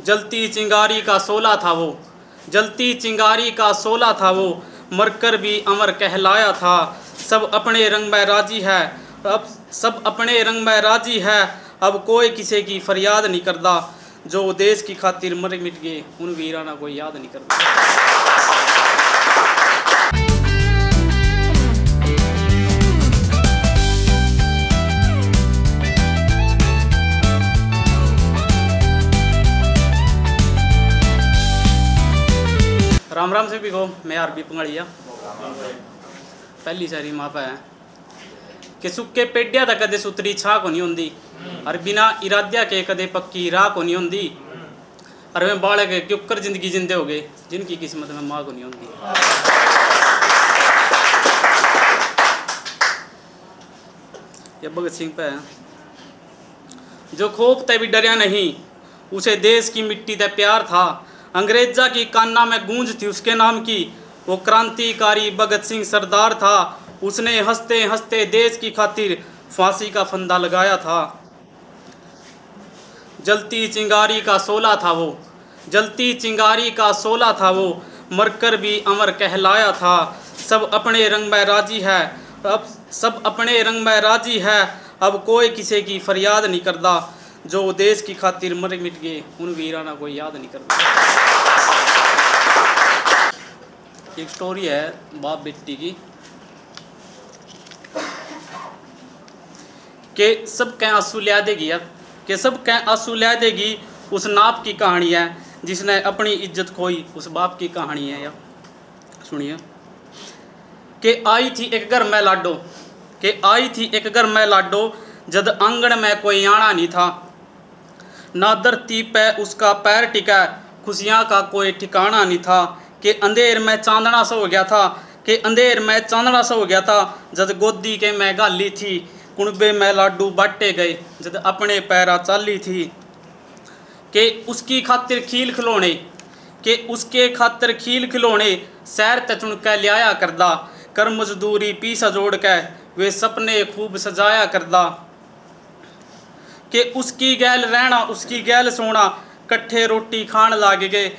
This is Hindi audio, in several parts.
जलती चिंगारी का शोला था वो, जलती चिंगारी का शोला था वो, मरकर भी अमर कहलाया था। सब अपने रंग में राजी है, अब सब अपने रंग में राजी है, अब कोई किसी की फरियाद नहीं करता। जो देश की खातिर मर मिट गए उन वीराना कोई याद नहीं करता। राम राम से भी को मैं आरबी पंगाड़िया। पहली सारी माँ पे है कि सुक्के पेडिया तक कदे सुतरी छा को नहीं होंदी, और बिना इराद्या के कदे पक्की राह को नहीं होंदी। और वे बालक क्योंकर जिंदगी जिंदे हो गए जिनकी किस्मत में माँ को नहीं होंदी। ये भगत सिंह पे है, जो खोप ते भी डरिया नहीं, उसे देश की मिट्टी ते प्यार था। अंग्रेजा की कान्ना में गूंज थी उसके नाम की, वो क्रांतिकारी भगत सिंह सरदार था। उसने हंसते हंसते देश की खातिर फांसी का फंदा लगाया था। जलती चिंगारी का शोला था वो, जलती चिंगारी का शोला था वो, मरकर भी अमर कहलाया था। सब अपने रंग में राजी है, अब सब अपने रंग में राजी है, अब कोई किसी की फरियाद नहीं करता। जो देश की खातिर मर मिट गए उन वीराना कोई याद नहीं करता। एक स्टोरी है बाप बेटी की कि सब कह आंसू लिया देगी यार, कि सब कह आंसू लिया देगी। उस नाप की कहानी है जिसने अपनी इज्जत खोई, उस बाप की कहानी है यार। सुनिए कि आई थी एक घर में लाडो, कि आई थी एक घर में लाडो, जद आंगन में कोई आना नहीं था। ना धरती पे उसका पैर टिका, खुशियाँ का कोई ठिकाना नहीं था। कि अंधेर में चांदना सा हो गया था, कि अंधेर में चांदना सा हो गया था, जद गोदी के मैं गाली थी। कुणबे में लाडू बांटे गए जद अपने पैरा चाली थी। कि उसकी खातिर खील खिलौने, कि उसके खातिर खील खिलौने, सैर ते चुन के लियाया करदा। कर मजदूरी पीसा जोड़ के वे सपने खूब सजाया करदा। कि उसकी गैल रहना उसकी गैल सोना, कट्ठे रोटी खान लाग गए।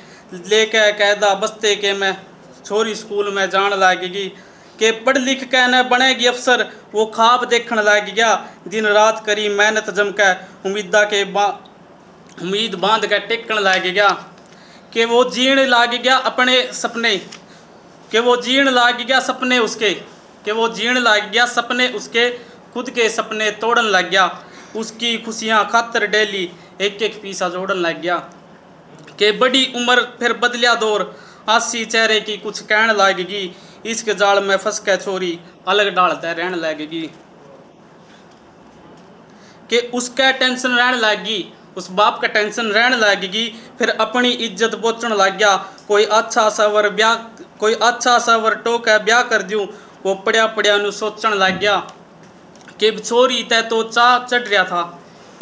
लेके कैदा बस्ते के मैं छोरी स्कूल में जान लागेगी। कि पढ़ लिख के न बनेगी अफसर, वो ख्वाब देखने लग गया। दिन रात करी मेहनत जम के उम्मीद बांध के टेकन लग गया। कि वो जीण लाग गया अपने सपने, कि वो जीण लाग गया सपने उसके, कि वो जीण लाग गया सपने उसके, खुद के सपने तोड़न लग गया। उसकी खुशियाँ खातर डेली एक एक पीसा जोड़न लग गया। कि बड़ी उम्र फिर बदलिया दौर, 80 चेहरे की कुछ कहन लगेगी। इश्क जाल में फंस के छोरी अलग डालते रहन लगेगी। कि उसका टेंशन रहन लगी, उस बाप का टेंशन रहन लगेगी। फिर अपनी इज्जत बोचन लग गया। कोई अच्छा सा वर टोके ब्याह कर दूँ, वो पड़िया पड़िया नु सोचन लग गया। कि छोरी तय तो चाह चढ़ रहा था,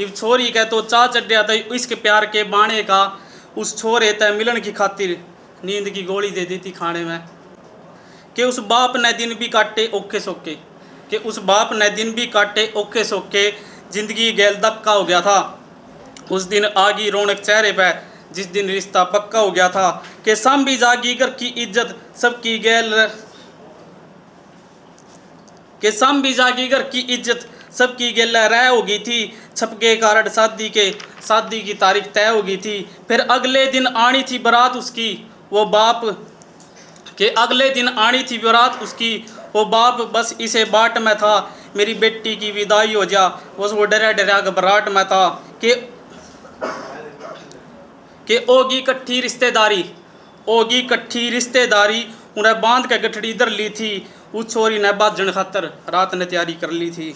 इब छोरी के तो चाह चढ़ रहा था इसके प्यार के बाणे का। उस छोरे तय मिलन की खातिर नींद की गोली दे दी थी खाने में। कि उस बाप ने दिन भी काटे औखे सौखे, कि उस बाप ने दिन भी काटे औखे सौखे, जिंदगी गैल धक्का हो गया था। उस दिन आगी रौनक चेहरे पे जिस दिन रिश्ता पक्का हो गया था। कि सांभी जागी घर की इज्जत सबकी गैल, कि सांभी जागी घर की इज्जत सबकी गैल रह हो गई थी। छपके कारण शादी की तारीख तय हो गई थी। फिर अगले दिन आनी थी बारात उसकी, वो बाप के अगले दिन आनी थी बारात उसकी, वो बाप बस इसे बाट में था। मेरी बेटी की विदाई हो जा, बस वो डरा डरा घबराहट में था। कि ओगी कट्ठी रिश्तेदारी, ओगी कट्ठी रिश्तेदारी, उन्हें बांध के गठड़ी धर ली थी। उस छोरी ने बाजन खातर रात ने तैयारी कर ली थी।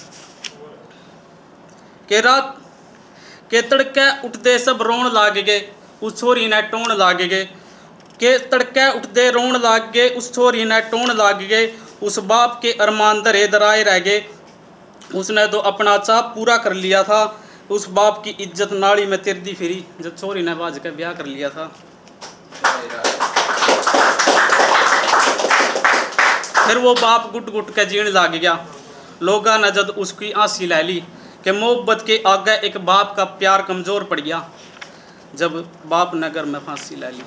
कि रात के तड़के उठते सब रोन लाग गए, उस छोरी ने टोन लाग गए। के तड़के उठते रोन लाग गए, उस छोरी ने टोन लाग गए। उस बाप के अरमान धरे दराए रह गए, उसने तो अपना चाह पूरा कर लिया था। उस बाप की इज्जत नाली में तिरदी फिरी जब छोरी ने बाज के ब्याह कर लिया था। फिर वो बाप गुट गुट के जीण लाग गया। लोगा ने जद उसकी आंसी लै ली कि मोहब्बत के आगे एक बाप का प्यार कमज़ोर पड़ गया। जब बाप नगर में फांसी ले ली।